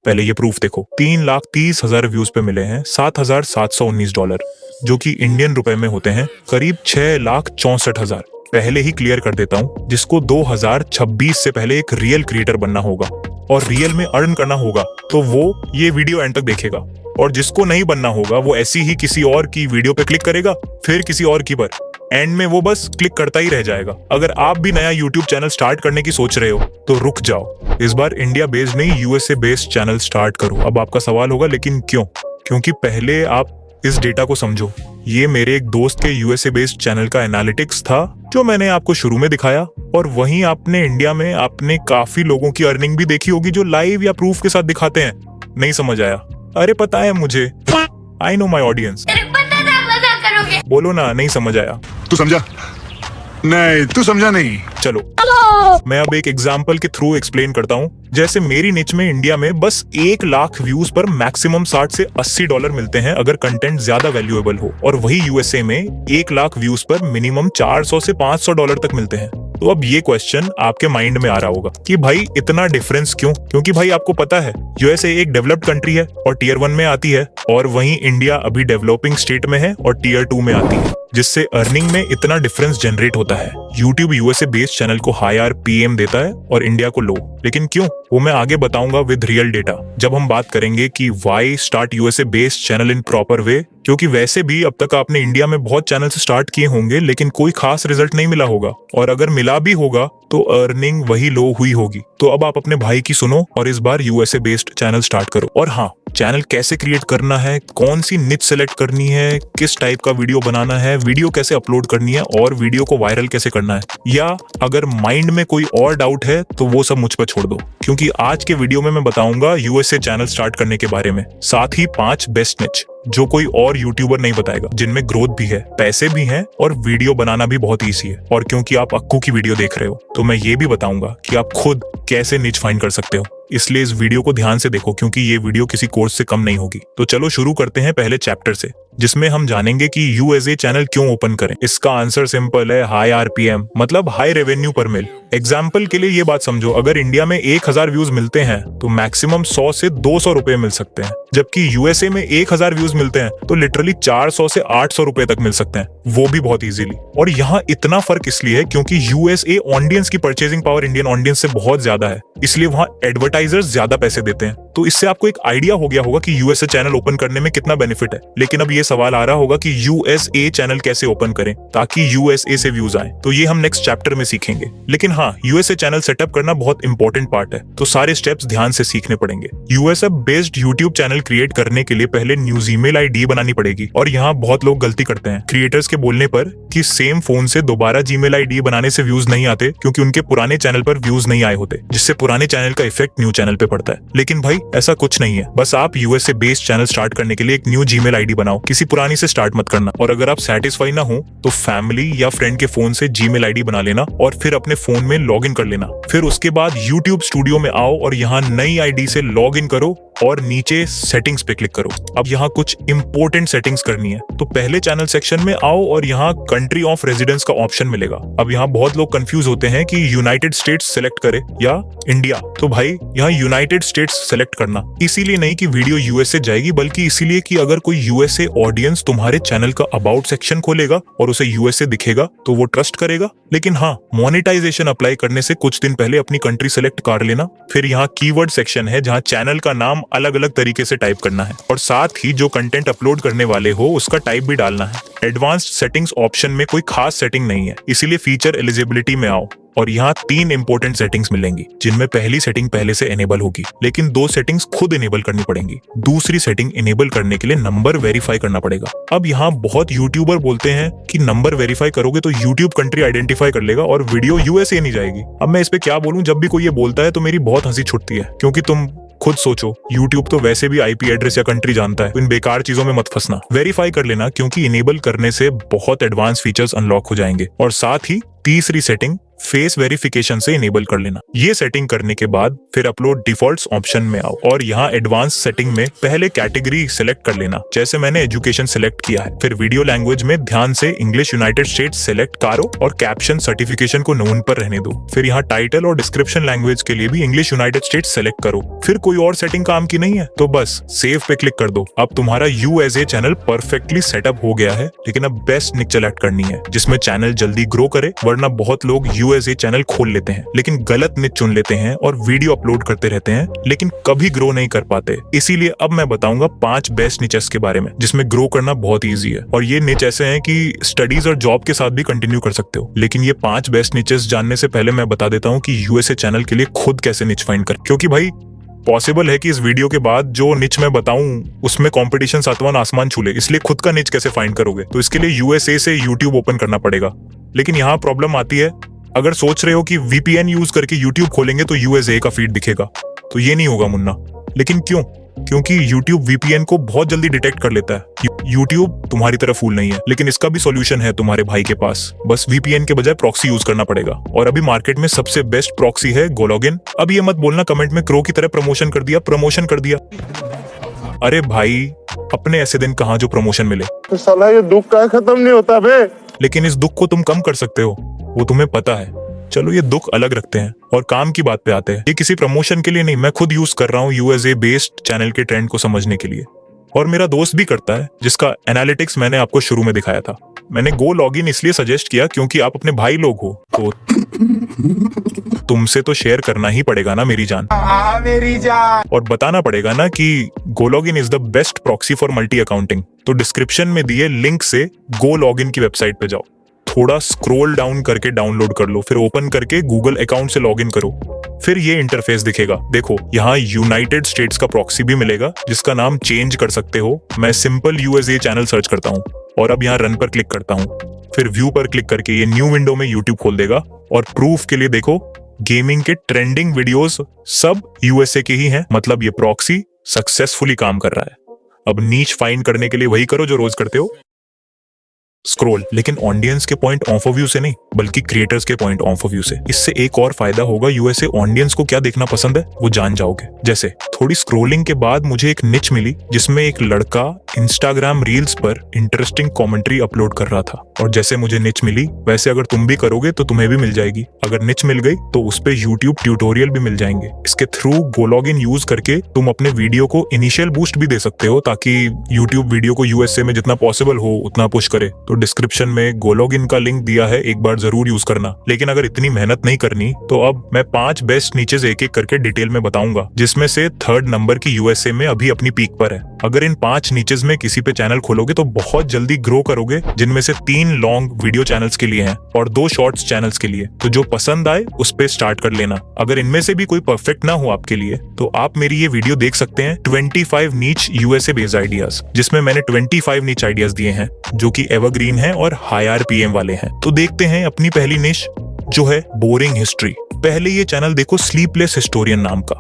पहले ये प्रूफ देखो, 3,30,000 व्यूज पे मिले हैं $7,719, जो कि इंडियन रुपए में होते हैं करीब 6,64,000। पहले ही क्लियर कर देता हूँ, जिसको 2026 से पहले एक रियल क्रिएटर बनना होगा और रियल में अर्न करना होगा तो वो ये वीडियो एंड तक देखेगा, और जिसको नहीं बनना होगा वो ऐसी ही किसी और की वीडियो पे क्लिक करेगा, फिर किसी और की पर, एंड में वो बस क्लिक करता ही रह जाएगा। अगर आप भी नया यूट्यूब चैनल स्टार्ट करने की सोच रहे हो तो रुक जाओ, इस बार इंडिया बेस्ड नहीं यूएसए बेस्ड चैनल स्टार्ट करो। अब आपका सवाल होगा लेकिन क्यों? क्योंकि पहले आप इस डेटा को समझो। ये मेरे एक दोस्त के यूएसए बेस्ड चैनल का एनालिटिक्स था जो मैंने आपको शुरू में दिखाया, और वहीं आपने इंडिया में आपने काफी लोगों की अर्निंग भी देखी होगी जो लाइव या प्रूफ के साथ दिखाते हैं। नहीं समझ आया? अरे पता है मुझे, आई नो माई ऑडियंस। बोलो ना, नहीं समझ आया? तू समझा नहीं? तू समझा नहीं? चलो मैं अब एक एग्जाम्पल के थ्रू एक्सप्लेन करता हूँ। जैसे मेरी निच में इंडिया में बस 1 लाख व्यूज पर मैक्सिमम $60 से $80 मिलते हैं अगर कंटेंट ज्यादा वैल्यूएबल हो, और वही यूएसए में 1 लाख व्यूज पर मिनिमम $400 से $500 तक मिलते हैं। तो अब ये क्वेश्चन आपके माइंड में आ रहा होगा कि भाई इतना डिफरेंस क्यों? क्योंकि भाई आपको पता है यूएसए एक डेवलप्ड कंट्री है और टीयर 1 में आती है, और वहीं इंडिया अभी डेवलपिंग स्टेट में है और टीयर 2 में आती है, जिससे अर्निंग में इतना डिफरेंस जनरेट होता है। यूट्यूब यूएसए बेस्ड चैनल को हाई आरपीएम देता है और इंडिया को लो, लेकिन क्यों? वो मैं आगे बताऊंगा विद रियल डेटा, जब हम बात करेंगे कि why start USA based channel in proper way. क्योंकि वैसे भी अब तक आपने इंडिया में बहुत चैनल स्टार्ट किए होंगे लेकिन कोई खास रिजल्ट नहीं मिला होगा, और अगर मिला भी होगा तो अर्निंग वही लो हुई होगी। तो अब आप अपने भाई की सुनो और इस बार यूएसए बेस्ड चैनल स्टार्ट करो। और हाँ, चैनल कैसे क्रिएट करना है, कौन सी निच सेलेक्ट करनी है, किस टाइप का वीडियो बनाना है, वीडियो कैसे अपलोड करनी है और वीडियो को वायरल कैसे करना है, या अगर माइंड में कोई और डाउट है तो वो सब मुझ पर छोड़ दो, क्योंकि आज के वीडियो में मैं बताऊंगा यूएसए चैनल स्टार्ट करने के बारे में, साथ ही 5 बेस्ट निच जो कोई और यूट्यूबर नहीं बताएगा, जिनमें ग्रोथ भी है, पैसे भी हैं और वीडियो बनाना भी बहुत ईजी है। और क्योंकि आप अक्कू की वीडियो देख रहे हो तो मैं ये भी बताऊंगा कि आप खुद कैसे निच फाइंड कर सकते हो। इसलिए इस वीडियो को ध्यान से देखो, क्योंकि ये वीडियो किसी कोर्स से कम नहीं होगी। तो चलो शुरू करते हैं पहले चैप्टर से, जिसमें हम जानेंगे कि यूएसए चैनल क्यों ओपन करें। इसका आंसर सिंपल है, हाई आरपीएम, मतलब हाई रेवेन्यू पर मिल। एग्जाम्पल के लिए ये बात समझो, अगर इंडिया में 1000 व्यूज मिलते हैं तो मैक्सिमम 100 से 200 रुपए मिल सकते हैं, जबकि यूएसए में 1000 व्यूज मिलते हैं तो लिटरली 400 से 800 रुपए तक मिल सकते हैं, वो भी बहुत इजीली। और यहाँ इतना फर्क इसलिए है क्योंकि यूएसए ऑडियंस की परचेजिंग पावर इंडियन ऑडियंस से बहुत ज्यादा है, इसलिए वहाँ एडवर्टाइजर्स ज्यादा पैसे देते हैं। तो इससे आपको एक आइडिया हो गया होगा कि यूएसए चैनल ओपन करने में कितना बेनिफिट है। लेकिन अब ये सवाल आ रहा होगा कि यूएसए चैनल कैसे ओपन करें ताकि यूएसए से व्यूज आए, तो ये हम नेक्स्ट चैप्टर में सीखेंगे। लेकिन हाँ, यूएसए चैनल सेटअप करना बहुत इंपॉर्टेंट पार्ट है, तो सारे स्टेप्स ध्यान से सीखने पड़ेंगे। USA based YouTube channel create करने के लिए पहले न्यू जीमेल आईडी बनानी पड़ेगी, और यहाँ बहुत लोग गलती करते हैं क्रिएटर्स के बोलने पर कि सेम फोन से दोबारा जीमेल आईडी बनाने से व्यूज नहीं आते, क्योंकि उनके पुराने चैनल पर व्यूज नहीं आए होते, जिससे पुराने चैनल का इफेक्ट न्यू चैनल पे पड़ता है। लेकिन भाई ऐसा कुछ नहीं है, बस आप यूएसए बेस्ड चैनल स्टार्ट करने के लिए एक न्यू जीमेल आईडी बनाओ, किसी पुरानी से स्टार्ट मत करना। और अगर आप सेटिस्फाई ना हो तो फैमिली या फ्रेंड के फोन से जीमेल आईडी बना लेना और फिर अपने फोन में लॉग इन कर लेना। फिर उसके बाद यूट्यूब स्टूडियो में आओ और यहाँ नई आईडी से लॉग इन करो और नीचे सेटिंग्स पे क्लिक करो। अब यहाँ कुछ इंपॉर्टेंट सेटिंग्स करनी है, तो पहले चैनल सेक्शन में आओ और यहाँ कंट्री ऑफ रेजिडेंस का ऑप्शन मिलेगा। अब यहाँ बहुत लोग कंफ्यूज होते हैं कि यूनाइटेड स्टेट्स सेलेक्ट करे या इंडिया, तो भाई यहाँ यूनाइटेड स्टेट्स सेलेक्ट करना, इसीलिए नहीं कि वीडियो यूएसए जाएगी, बल्कि इसीलिए कि अगर कोई यूएसए ऑडियंस तुम्हारे चैनल का अबाउट सेक्शन खोलेगा और उसे यूएसए दिखेगा तो वो ट्रस्ट करेगा। लेकिन हाँ, मोनेटाइजेशन अप्लाई करने से कुछ दिन पहले अपनी कंट्री सेलेक्ट कर लेना। फिर यहाँ कीवर्ड सेक्शन है जहाँ चैनल का नाम अलग अलग तरीके से टाइप करना है, और साथ ही जो कंटेंट अपलोड करने वाले हो उसका टाइप भी डालना है। एडवांस्ड सेटिंग्स ऑप्शन में कोई खास सेटिंग नहीं है, इसीलिए फीचर एलिजिबिलिटी में आओ और यहाँ 3 इंपॉर्टेंट सेटिंग्स मिलेंगी, जिनमें पहली सेटिंग पहले से एनेबल होगी, लेकिन 2 सेटिंग्स खुद इनेबल करनी पड़ेंगी। दूसरी सेटिंग इनेबल करने के लिए नंबर वेरीफाई करना पड़ेगा। अब यहाँ बहुत यूट्यूबर बोलते हैं कि नंबर वेरीफाई करोगे तो यूट्यूब कंट्री आइडेंटिफाई कर लेगा और वीडियो यूएसए नहीं जाएगी। अब मैं इस पे क्या बोलूं, जब भी कोई ये बोलता है तो मेरी बहुत हंसी छुटती है, क्योंकि तुम खुद सोचो, YouTube तो वैसे भी IP एड्रेस या कंट्री जानता है, तो इन बेकार चीजों में मत फंसना। वेरीफाई कर लेना, क्योंकि इनेबल करने से बहुत एडवांस फीचर्स अनलॉक हो जाएंगे। और साथ ही तीसरी सेटिंग फेस वेरिफिकेशन से इनेबल कर लेना। ये सेटिंग करने के बाद फिर अपलोड डिफॉल्ट्स ऑप्शन में आओ और यहाँ एडवांस सेटिंग में पहले कैटेगरी सिलेक्ट कर लेना, जैसे मैंने एजुकेशन सिलेक्ट किया है। फिर वीडियो लैंग्वेज में ध्यान से इंग्लिश यूनाइटेड स्टेट्स सिलेक्ट करो और कैप्शन सर्टिफिकेशन को नोन पर रहने दो। फिर यहाँ टाइटल और डिस्क्रिप्शन लैंग्वेज के लिए भी इंग्लिश यूनाइटेड स्टेट्स सेलेक्ट करो। फिर कोई और सेटिंग काम की नहीं है तो बस सेव पे क्लिक कर दो। अब तुम्हारा यूएसए चैनल परफेक्टली सेटअप हो गया है, लेकिन अब बेस्ट निच सेलेक्ट करनी है जिसमें चैनल जल्दी ग्रो करे, वरना बहुत लोग यूएसए चैनल खोल लेते हैं लेकिन गलत निच चुन लेते हैं और वीडियो अपलोड करते रहते हैं लेकिन कभी ग्रो नहीं कर पाते। इसीलिए अब मैं बताऊंगा 5 बेस्ट निचेस के बारे में जिसमें ग्रो करना बहुत ईजी है, और ये निच ऐसे हैं कि स्टडीज और जॉब के साथ भी कंटिन्यू कर सकते हो। लेकिन ये 5 बेस्ट निचेस जानने से पहले मैं बता देता हूँ कि यूएसए चैनल के लिए खुद कैसे निच फाइंड कर, क्योंकि भाई पॉसिबल है कि इस वीडियो के बाद जो निच मैं बताऊं उसमें कंपटीशन सातवां आसमान छू ले, इसलिए खुद का निच कैसे फाइंड करोगे? तो इसके लिए यूएसए से यूट्यूब ओपन करना पड़ेगा। लेकिन यहाँ प्रॉब्लम आती है, अगर सोच रहे हो कि वीपीएन यूज करके यूट्यूब खोलेंगे तो यूएसए का फीड दिखेगा, तो ये नहीं होगा मुन्ना। लेकिन क्यों? क्योंकि YouTube VPN को बहुत जल्दी डिटेक्ट कर लेता है। YouTube तुम्हारी तरह फूल नहीं है, लेकिन इसका भी सॉल्यूशन है तुम्हारे भाई के पास। बस VPN के बजाय प्रॉक्सी यूज करना पड़ेगा, और अभी मार्केट में सबसे बेस्ट प्रॉक्सी है गोलॉगिन। अब ये मत बोलना कमेंट में क्रो की तरह प्रमोशन कर दिया। अरे भाई, अपने ऐसे दिन कहाँ जो प्रमोशन मिले। तो साला ये दुख का खत्म नहीं होता बे। लेकिन इस दुख को तुम कम कर सकते हो, वो तुम्हें पता है। चलो ये दुख अलग रखते हैं और काम की बात पे आते हैं। ये किसी प्रमोशन के लिए नहीं, मैं खुद यूज कर रहा हूँ यूएसए बेस्ड चैनल के ट्रेंड को समझने के लिए, और मेरा दोस्त भी करता है जिसका एनालिटिक्स मैंने आपको शुरू में दिखाया था। मैंने गो लॉगिन इसलिए सजेस्ट किया क्योंकि आप अपने भाई लोग हो, तो तुमसे तो शेयर करना ही पड़ेगा ना मेरी जान, और बताना पड़ेगा ना कि GoLogin is the best proxy for multi accounting. तो डिस्क्रिप्शन में दिए लिंक से गो लॉगिन की वेबसाइट पे जाओ, थोड़ा स्क्रॉल डाउन करके डाउनलोड कर लो, फिर ओपन करके गूगल अकाउंट से लॉगिन करो। फिर ये इंटरफेस दिखेगा। देखो यहाँ यूनाइटेड स्टेट्स का प्रॉक्सी भी मिलेगा जिसका नाम चेंज कर सकते हो। मैं सिंपल यूएसए चैनल सर्च करता हूँ और अब यहाँ रन पर क्लिक करता हूँ। फिर व्यू पर क्लिक करके ये न्यू विंडो में यूट्यूब खोल देगा, और प्रूफ के लिए देखो गेमिंग के ट्रेंडिंग वीडियोस सब यूएसए के ही हैं, मतलब ये प्रॉक्सी सक्सेसफुली काम कर रहा है। अब नीच फाइंड करने के लिए वही करो जो रोज करते हो, स्क्रॉल, लेकिन ऑडियंस के पॉइंट ऑफ व्यू से नहीं बल्कि क्रिएटर्स के पॉइंट ऑफ व्यू से। इससे एक और फायदा होगा, यूएसए ऑडियंस को क्या देखना पसंद है वो जान जाओगे। जैसे थोड़ी स्क्रॉलिंग के बाद मुझे एक निच मिली जिसमें एक लड़का इंस्टाग्राम रील्स पर इंटरेस्टिंग कमेंट्री अपलोड कर रहा था, और जैसे मुझे निच मिली वैसे अगर तुम भी करोगे तो तुम्हें भी मिल जाएगी। अगर निच मिल गई तो उस पे यूट्यूब ट्यूटोरियल भी मिल जाएंगे। इसके थ्रू गो लॉगिन यूज करके तुम अपने वीडियो को इनिशियल बूस्ट भी दे सकते हो ताकि यूट्यूब वीडियो को यूएसए में जितना पॉसिबल हो उतना पुश करे। तो डिस्क्रिप्शन में गो लॉगिन का लिंक दिया है, एक बार जरूर यूज करना। लेकिन अगर इतनी मेहनत नहीं करनी तो अब मैं 5 बेस्ट नीचेस एक एक करके डिटेल में बताऊंगा, जिसमें से 3rd नंबर की यूएसए में अभी अपनी पीक पर है। अगर इन 5 नीचेस में किसी पे चैनल खोलोगे तो बहुत जल्दी ग्रो करोगे, जिनमें से 3 लॉन्ग वीडियो चैनल्स के लिए हैं और 2 शॉर्ट्स चैनल्स के लिए। तो जो पसंद आए उस पे स्टार्ट कर लेना। अगर इनमें से भी कोई परफेक्ट ना हो आपके लिए तो आप मेरी ये वीडियो देख सकते हैं 25 नीच यूएसए बेस्ड आइडियाज, जिसमें मैंने 25 नीच आइडियाज दिए हैं जो कि एवरग्रीन है और हाई आरपीएम वाले हैं। तो देखते हैं अपनी पहली निश जो है बोरिंग हिस्ट्री। पहले ये चैनल देखो स्लीपलेस हिस्टोरियन नाम का,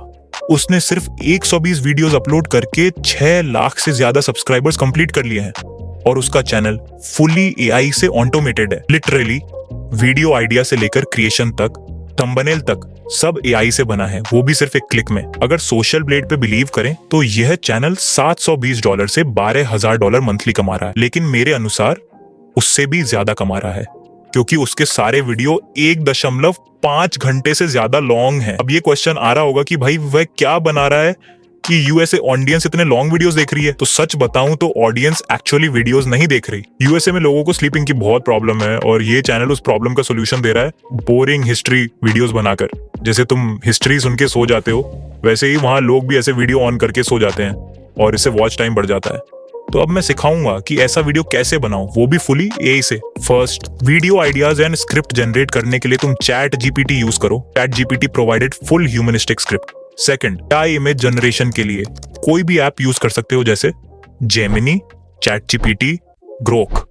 उसने सिर्फ 120 वीडियोस अपलोड करके 6 लाख से ज्यादा सब्सक्राइबर्स कंप्लीट कर लिए हैं, और उसका चैनल फुली एआई से ऑटोमेटेड है। लिटरली वीडियो आइडिया से लेकर क्रिएशन तक, थंबनेल तक सब एआई से बना है, वो भी सिर्फ एक क्लिक में। अगर सोशल ब्लेड पे बिलीव करें तो यह चैनल $720 से $12,000 मंथली कमा रहा है, लेकिन मेरे अनुसार उससे भी ज्यादा कमा रहा है क्योंकि उसके सारे वीडियो 1.5 घंटे से ज्यादा लॉन्ग है। अब ये क्वेश्चन आ रहा होगा कि भाई वह क्या बना रहा है कि यूएसए ऑडियंस इतने लॉन्ग वीडियोस देख रही है। तो सच बताऊं तो ऑडियंस एक्चुअली वीडियोस नहीं देख रही। यूएसए में लोगों को स्लीपिंग की बहुत प्रॉब्लम है और ये चैनल उस प्रॉब्लम का सोल्यूशन दे रहा है बोरिंग हिस्ट्री वीडियोस बनाकर। जैसे तुम हिस्ट्री सुन के सो जाते हो वैसे ही वहां लोग भी ऐसे वीडियो ऑन करके सो जाते हैं और इससे वॉच टाइम बढ़ जाता है। तो अब मैं सिखाऊंगा कि ऐसा वीडियो कैसे बनाऊं, वो भी फुली एआई से। First, video ideas and script generate करने के लिए तुम चैट जीपीटी यूज करो। Chat GPT provided full humanistic script. Second, AI image generation के लिए कोई भी ऐप यूज कर सकते हो जैसे जेमिनी, चैट जीपीटी, ग्रोक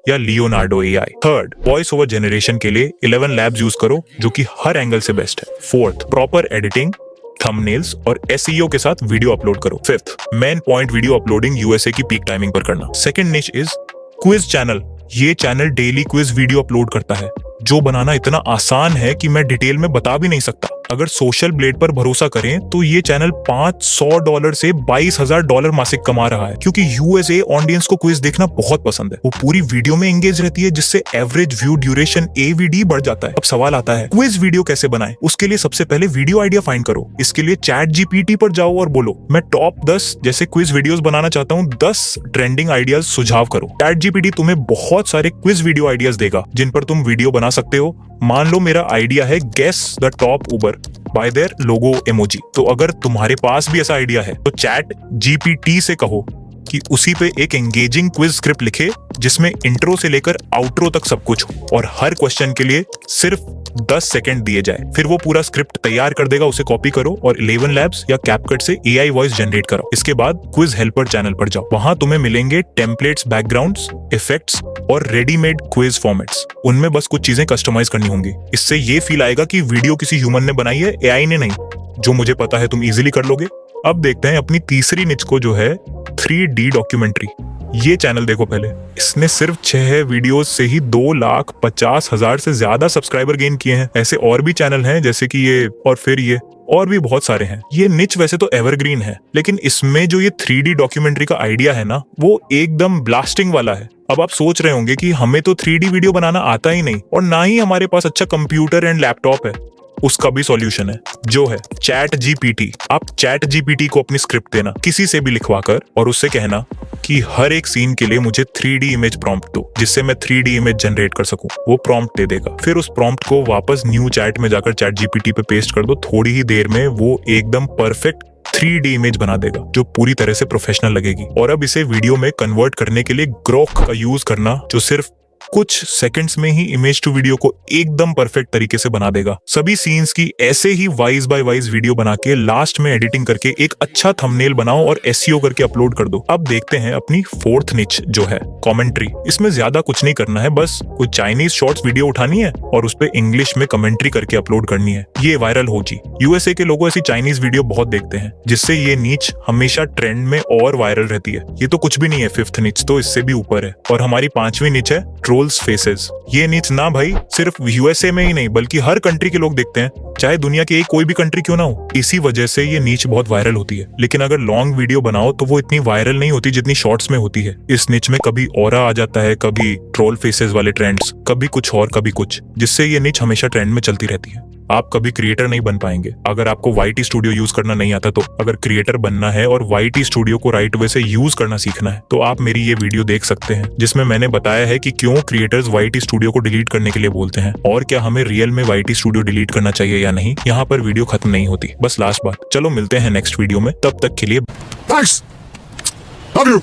या Leonardo AI. Third, voice over generation के लिए 11 लैब्स यूज करो जो कि हर एंगल से बेस्ट है। फोर्थ, प्रॉपर एडिटिंग, थंबनेल्स और एसईओ के साथ वीडियो अपलोड करो। Fifth, main point video uploading USA की पीक टाइमिंग पर करना। Second niche is quiz channel. ये channel daily quiz video upload करता है। जो बनाना इतना आसान है कि मैं डिटेल में बता भी नहीं सकता। अगर सोशल ब्लेड पर भरोसा करें तो ये चैनल $500 से $22,000 मासिक कमा रहा है, क्योंकि यूएसए ऑडियंस को क्विज देखना बहुत पसंद है। वो पूरी वीडियो में एंगेज रहती है, जिससे एवरेज व्यू ड्यूरेशन AVD बढ़ जाता है। अब सवाल आता है, क्विज वीडियो कैसे बनाएं? उसके लिए सबसे पहले वीडियो आइडिया फाइंड करो। इसके लिए ChatGPT पर जाओ और बोलो, मैं टॉप 10 जैसे क्विज वीडियोस बनाना चाहता हूँ, 10 ट्रेंडिंग आइडियाज सुझाव करो। ChatGPT तुम्हें बहुत सारे क्विज वीडियो आइडियाज देगा जिन पर तुम वीडियो बना सकते हो। मान लो मेरा आइडिया है guess the top Uber by their logo emoji. तो अगर तुम्हारे पास भी ऐसा आइडिया है तो ChatGPT से कहो कि उसी पे एक एंगेजिंग क्विज स्क्रिप्ट लिखे, जिसमें इंट्रो से लेकर आउट्रो तक सब कुछ हो और हर क्वेश्चन के लिए सिर्फ 10 सेकंड दिए जाए। फिर वो पूरा स्क्रिप्ट तैयार कर देगा, उसे कॉपी करो और 11 लैब्स या कैपकट से AI वॉइस जनरेट करो। इसके बाद क्विज हेल्पर चैनल पर जाओ, वहां तुम्हें मिलेंगे टेम्पलेट्स, बैकग्राउंड्स, इफेक्ट्स और रेडीमेड क्विज फॉर्मेट्स। उनमें बस कुछ चीजें कस्टमाइज करनी होंगी। इससे ये फील आएगा कि वीडियो किसी ह्यूमन ने बनाई है, AI ने नहीं। जो मुझे पता है तुम इजीली कर लोगे। अब देखते हैं अपनी तीसरी निच को, जो है 3D डॉक्यूमेंट्री। ये चैनल देखो पहले, इसने सिर्फ 6 वीडियोस से ही 2,50,000 से ज्यादा सब्सक्राइबर गेन किए हैं। ऐसे और भी चैनल हैं जैसे कि ये और फिर ये और भी बहुत सारे हैं। ये निच वैसे तो एवरग्रीन है, लेकिन इसमें जो ये 3D डॉक्यूमेंट्री का आइडिया है ना, वो एकदम ब्लास्टिंग वाला है। अब आप सोच रहे होंगे कि हमें तो 3D वीडियो बनाना आता ही नहीं और ना ही हमारे पास अच्छा कंप्यूटर एंड लैपटॉप है। उसका भी सॉल्यूशन है, जो है ChatGPT। आप ChatGPT को अपनी स्क्रिप्ट देना किसी से भी लिखवा कर और उससे कहना कि हर एक सीन के लिए मुझे 3D इमेज प्रॉम्प्ट दो, जिससे मैं 3D इमेज जनरेट कर सकूं। वो प्रॉम्प्ट दे देगा। फिर उस प्रॉम्प्ट को वापस न्यू चैट में जाकर ChatGPT पे पेस्ट कर दो। थोड़ी ही देर में वो एकदम परफेक्ट 3D इमेज बना देगा, जो पूरी तरह से प्रोफेशनल लगेगी। और अब इसे वीडियो में कन्वर्ट करने के लिए ग्रोक का यूज करना, जो सिर्फ कुछ सेकंड्स में ही इमेज टू वीडियो को एकदम परफेक्ट तरीके से बना देगा। सभी सीन्स की ऐसे ही वाइज बाय वाइज वीडियो बना के लास्ट में एडिटिंग करके एक अच्छा थंबनेल बनाओ और SEO करके अपलोड कर दो। अब देखते हैं अपनी फोर्थ निच, जो है कमेंट्री। इसमें ज्यादा कुछ नहीं करना है, बस कुछ चाइनीज शॉर्ट्स वीडियो उठानी है और उस पर इंग्लिश में कमेंट्री करके अपलोड करनी है। ये वायरल होगी। यूएसए के लोग ऐसी चाइनीज वीडियो बहुत देखते हैं, जिससे ये नीच हमेशा ट्रेंड में और वायरल रहती है। ये तो कुछ भी नहीं है, फिफ्थ निच तो इससे भी ऊपर है। और हमारी 5वीं निच है ट्रोल्स फेसेस। ये निच ना भाई सिर्फ यूएसए में ही नहीं, बल्कि हर कंट्री के लोग देखते हैं, चाहे दुनिया की कोई भी कंट्री क्यों ना हो। इसी वजह से ये निच बहुत वायरल होती है। लेकिन अगर लॉन्ग वीडियो बनाओ तो वो इतनी वायरल नहीं होती जितनी शॉर्ट्स में होती है। इस निच में कभी ऑरा आ जाता है, कभी ट्रोल फेसेस वाले ट्रेंड्स, कभी कुछ और कभी कुछ, जिससे ये निच हमेशा ट्रेंड में चलती रहती है। आप कभी क्रिएटर नहीं बन पाएंगे अगर आपको YT स्टूडियो यूज करना नहीं आता। तो अगर क्रिएटर बनना है और YT स्टूडियो को राइट वे से यूज करना सीखना है, तो आप मेरी ये वीडियो देख सकते हैं, जिसमें मैंने बताया है कि क्यों क्रिएटर्स YT स्टूडियो को डिलीट करने के लिए बोलते हैं और क्या हमें रियल में YT स्टूडियो डिलीट करना चाहिए या नहीं। यहाँ पर वीडियो खत्म नहीं होती। बस लास्ट बात, चलो मिलते हैं नेक्स्ट वीडियो में, तब तक के लिए थैंक्स, लव यू।